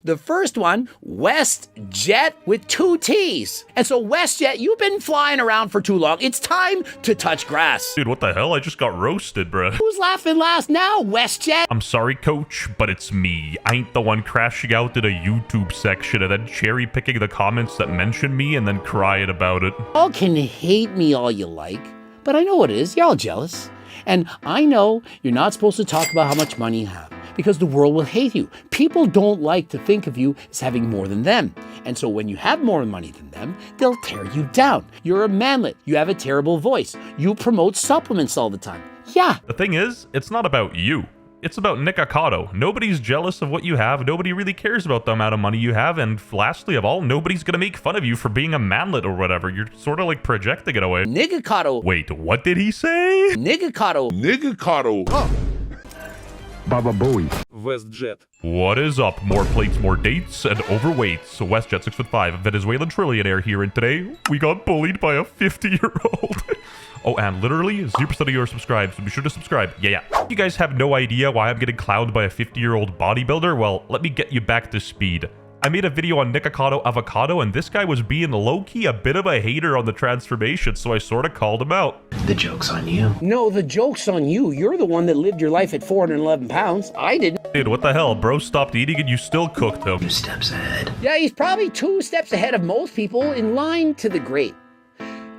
The first one, WestJett with 2 T's. And so WestJett, you've been flying around for too long. It's time to touch grass. Dude, what the hell? I just got roasted, bruh. Who's laughing last now, WestJett? I'm sorry, coach, but it's me. I ain't the one crashing out in a YouTube section and then cherry picking the comments that mention me and then crying about it. Y'all can hate me all you like, but I know what it is. Y'all jealous. And I know you're not supposed to talk about how much money you have, because the world will hate you. People don't like to think of you as having more than them. And so when you have more money than them, they'll tear you down. You're a manlet. You have a terrible voice. You promote supplements all the time. Yeah. The thing is, it's not about you. It's about Nikocado. Nobody's jealous of what you have. Nobody really cares about the amount of money you have. And lastly of all, nobody's gonna make fun of you for being a manlet or whatever. You're sort of like projecting it away. Nikocado. Wait, what did he say? Nikocado. Nikocado. Baba Booey. WestJett. What is up? More plates, more dates, and overweights. So WestJett 6'5", a Venezuelan trillionaire here, and today we got bullied by a 50-year-old. Oh, and literally 0% of you are subscribed, so be sure to subscribe. Yeah. You guys have no idea why I'm getting clowned by a 50-year-old bodybuilder? Well, let me get you back to speed. I made a video on Nikocado Avocado, and this guy was being low-key a bit of a hater on the transformation, so I sort of called him out. The joke's on you. No, the joke's on you. You're the one that lived your life at 411 pounds. I didn't. Dude, what the hell? Bro stopped eating and you still cooked him. 2 steps ahead. Yeah, he's probably 2 steps ahead of most people in line to the great.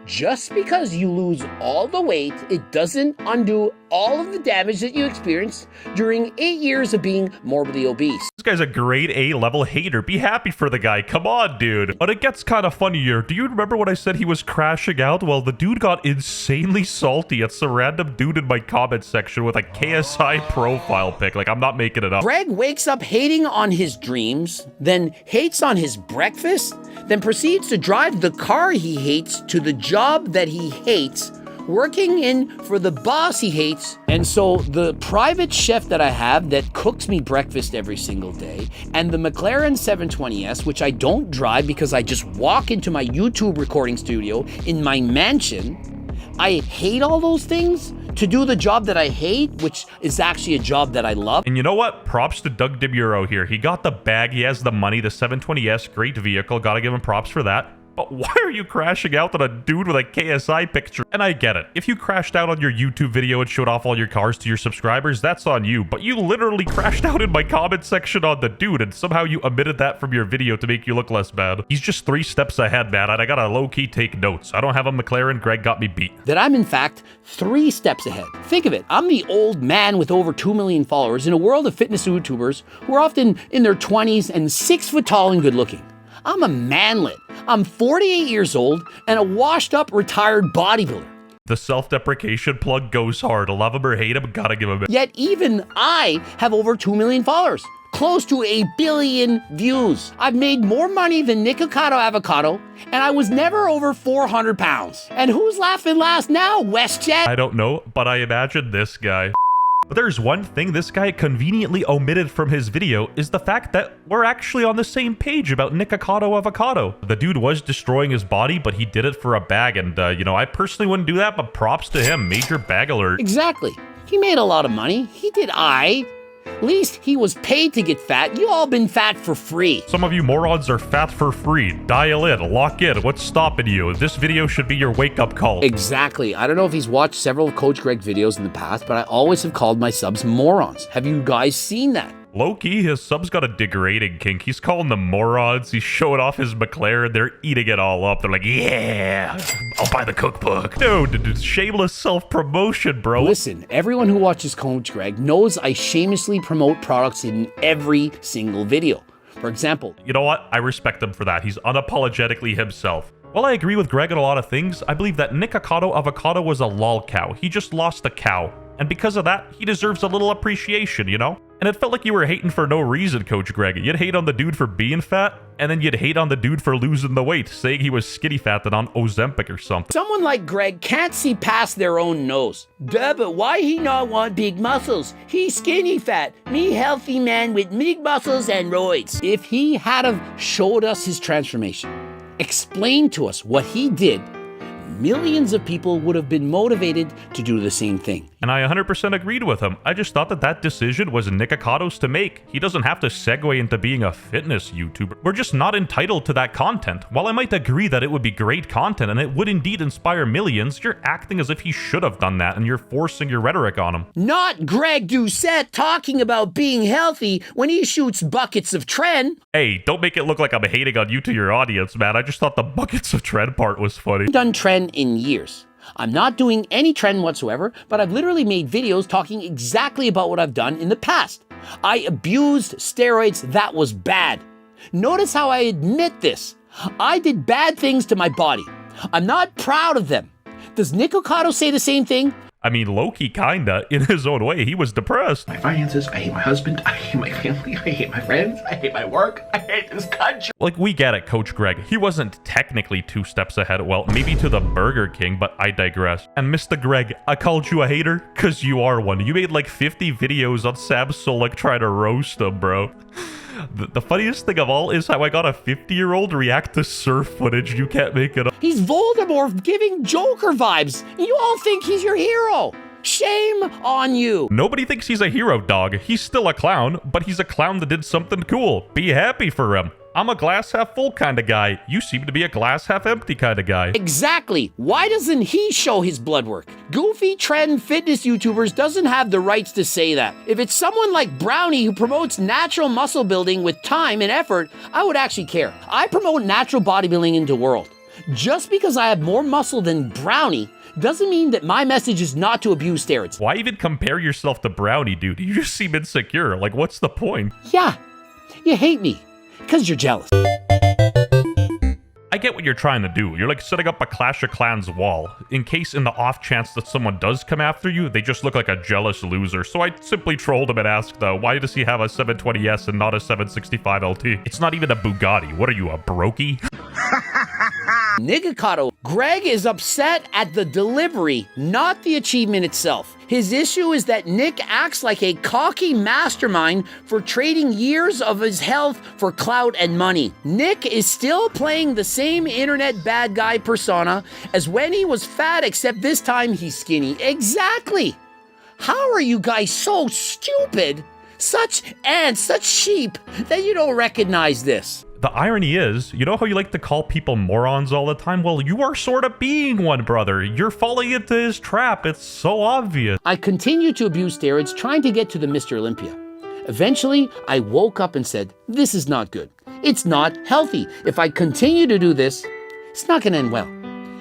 Just because you lose all the weight, it doesn't undo all of the damage that you experienced during 8 years of being morbidly obese. This guy's a grade A level hater. Be happy for the guy. Come on, dude. But it gets kind of funnier. Do you remember when I said he was crashing out? Well, the dude got insanely salty at some random dude in my comment section with a KSI profile pic. Like, I'm not making it up. Greg wakes up hating on his dreams, then hates on his breakfast, then proceeds to drive the car he hates to the job that he hates, working in for the boss he hates. And so the private chef that I have that cooks me breakfast every single day, and the McLaren 720S, which I don't drive because I just walk into my YouTube recording studio in my mansion, I hate all those things to do the job that I hate, which is actually a job that I love. And you know what? Props to Doug DeMuro here. He got the bag. He has the money. The 720S, great vehicle. Gotta give him props for that. But why are you crashing out on a dude with a KSI picture? And I get it. If you crashed out on your YouTube video and showed off all your cars to your subscribers, that's on you. But you literally crashed out in my comment section on the dude, and somehow you omitted that from your video to make you look less bad. He's just 3 steps ahead, man, and I gotta low-key take notes. I don't have a McLaren. Greg got me beat. That I'm, in fact, 3 steps ahead. Think of it. I'm the old man with over 2 million followers in a world of fitness YouTubers who are often in their 20s and 6 foot tall and good looking. I'm a manlet. I'm 48 years old and a washed-up retired bodybuilder. The self-deprecation plug goes hard. Love him or hate him, gotta give him it. Yet even I have over 2 million followers. Close to 1 billion views. I've made more money than Nikocado Avocado, and I was never over 400 pounds. And who's laughing last now, WestJett? I don't know, but I imagine this guy. But there's one thing this guy conveniently omitted from his video is the fact that we're actually on the same page about Nikocado Avocado. The dude was destroying his body, but he did it for a bag, and you know, I personally wouldn't do that, but props to him. Major bag alert. Exactly. He made a lot of money. He did At least he was paid to get fat. You all been fat for free. Some of you morons are fat for free. Dial in, lock in. What's stopping you? This video should be your wake-up call. Exactly. I don't know if he's watched several of Coach Greg videos in the past, but I always have called my subs morons. Have you guys seen that? Low-key, his sub's got a degrading kink. He's calling them morons. He's showing off his McLaren. They're eating it all up. They're like, yeah, I'll buy the cookbook. Dude, shameless self-promotion, bro. Listen, everyone who watches Coach Greg knows I shamelessly promote products in every single video. For example, you know what? I respect him for that. He's unapologetically himself. While I agree with Greg on a lot of things, I believe that Nikocado Avocado was a lol cow. He just lost a cow. And because of that, he deserves a little appreciation, you know? And it felt like you were hating for no reason, Coach Greg. You'd hate on the dude for being fat, and then you'd hate on the dude for losing the weight, saying he was skinny fat and on Ozempic or something. Someone like Greg can't see past their own nose. Duh, but why he not want big muscles? He's skinny fat. Me healthy man with big muscles and roids. If he had have showed us his transformation, explained to us what he did, millions of people would have been motivated to do the same thing. And I 100% agreed with him. I just thought that decision was Nikocado's to make. He doesn't have to segue into being a fitness YouTuber. We're just not entitled to that content. While I might agree that it would be great content and it would indeed inspire millions, you're acting as if he should have done that and you're forcing your rhetoric on him. Not Greg Doucette talking about being healthy when he shoots buckets of tren. Hey, don't make it look like I'm hating on you to your audience, man. I just thought the buckets of tren part was funny. I've done tren in years. I'm not doing any tren whatsoever, but I've literally made videos talking exactly about what I've done in the past. I abused steroids. That was bad. Notice how I admit this. I did bad things to my body. I'm not proud of them. Does Nikocado say the same thing? I mean, Loki kinda, in his own way. He was depressed. My finances, I hate my husband, I hate my family, I hate my friends, I hate my work, I hate this country. Like, we get it, Coach Greg. He wasn't technically 2 steps ahead. Well, maybe to the Burger King, but I digress. And Mr. Greg, I called you a hater because you are one. You made like 50 videos on Sam Sulek trying to roast him, bro. The funniest thing of all is how I got a 50-year-old react to surf footage. You can't make it up. He's Voldemort giving Joker vibes. You all think he's your hero. Shame on you. Nobody thinks he's a hero, dog. He's still a clown, but he's a clown that did something cool. Be happy for him. I'm a glass half full kind of guy. You seem to be a glass half empty kind of guy. Exactly. Why doesn't he show his blood work? Goofy trend fitness YouTubers doesn't have the rights to say that. If it's someone like Brownie who promotes natural muscle building with time and effort, I would actually care. I promote natural bodybuilding in the world. Just because I have more muscle than Brownie doesn't mean that my message is not to abuse steroids. Why even compare yourself to Brownie, dude? You just seem insecure. Like, what's the point? Yeah, you hate me. Because you're jealous. I get what you're trying to do. You're like setting up a Clash of Clans wall. In case in the off chance that someone does come after you, they just look like a jealous loser. So I simply trolled him and asked, why does he have a 720S and not a 765 LT? It's not even a Bugatti. What are you, a brokey? Nikocado, Greg is upset at the delivery, not the achievement itself. His issue is that Nick acts like a cocky mastermind for trading years of his health for clout and money. Nick is still playing the same internet bad guy persona as when he was fat, except this time he's skinny. Exactly. How are you guys so stupid? Such ants, such sheep, that you don't recognize this. The irony is, you know how you like to call people morons all the time? Well, you are sort of being one, brother. You're falling into his trap. It's so obvious. I continued to abuse steroids, trying to get to the Mr. Olympia. Eventually, I woke up and said, this is not good. It's not healthy. If I continue to do this, it's not going to end well.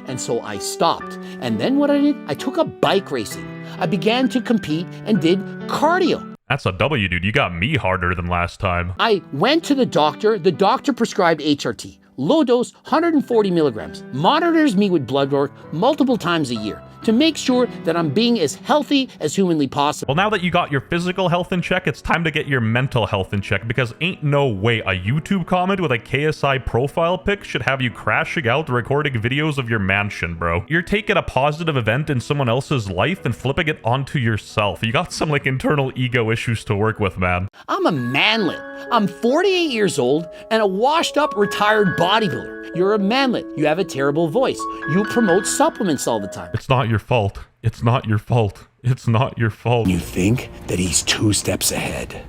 And so I stopped. And then what I did, I took up bike racing. I began to compete and did cardio. That's a W, dude. You got me harder than last time. I went to the doctor. The doctor prescribed HRT, low dose, 140 milligrams, monitors me with blood work multiple times a year to make sure that I'm being as healthy as humanly possible. Well, now that you got your physical health in check, it's time to get your mental health in check, because ain't no way a YouTube comment with a KSI profile pic should have you crashing out recording videos of your mansion, bro. You're taking a positive event in someone else's life and flipping it onto yourself. You got some, like, internal ego issues to work with, man. I'm a manlet. I'm 48 years old and a washed-up retired bodybuilder. You're a manlet. You have a terrible voice. You promote supplements all the time. It's not your fault. It's not your fault. It's not your fault. You think that he's 2 steps ahead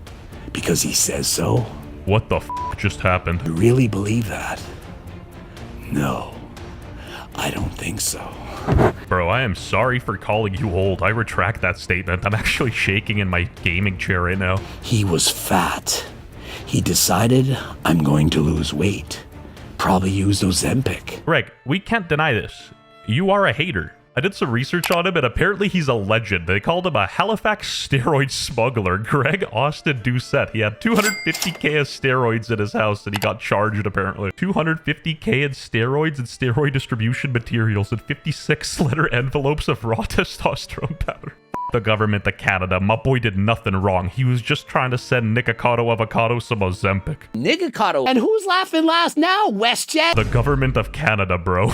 because he says so? What the f just happened? You really believe that? No, I don't think so. Bro, I am sorry for calling you old. I retract that statement. I'm actually shaking in my gaming chair right now. He was fat. He decided, I'm going to lose weight. Probably used Ozempic. Greg, we can't deny this. You are a hater. I did some research on him, and apparently he's a legend. They called him a Halifax steroid smuggler, Greg Austin Doucette. He had 250K of steroids in his house, and he got charged, apparently. 250K in steroids and steroid distribution materials and 56-letter envelopes of raw testosterone powder. The government of Canada. My boy did nothing wrong. He was just trying to send Nikocado Avocado some Ozempic. Nikocado. And who's laughing last now, WestJett? The government of Canada, bro.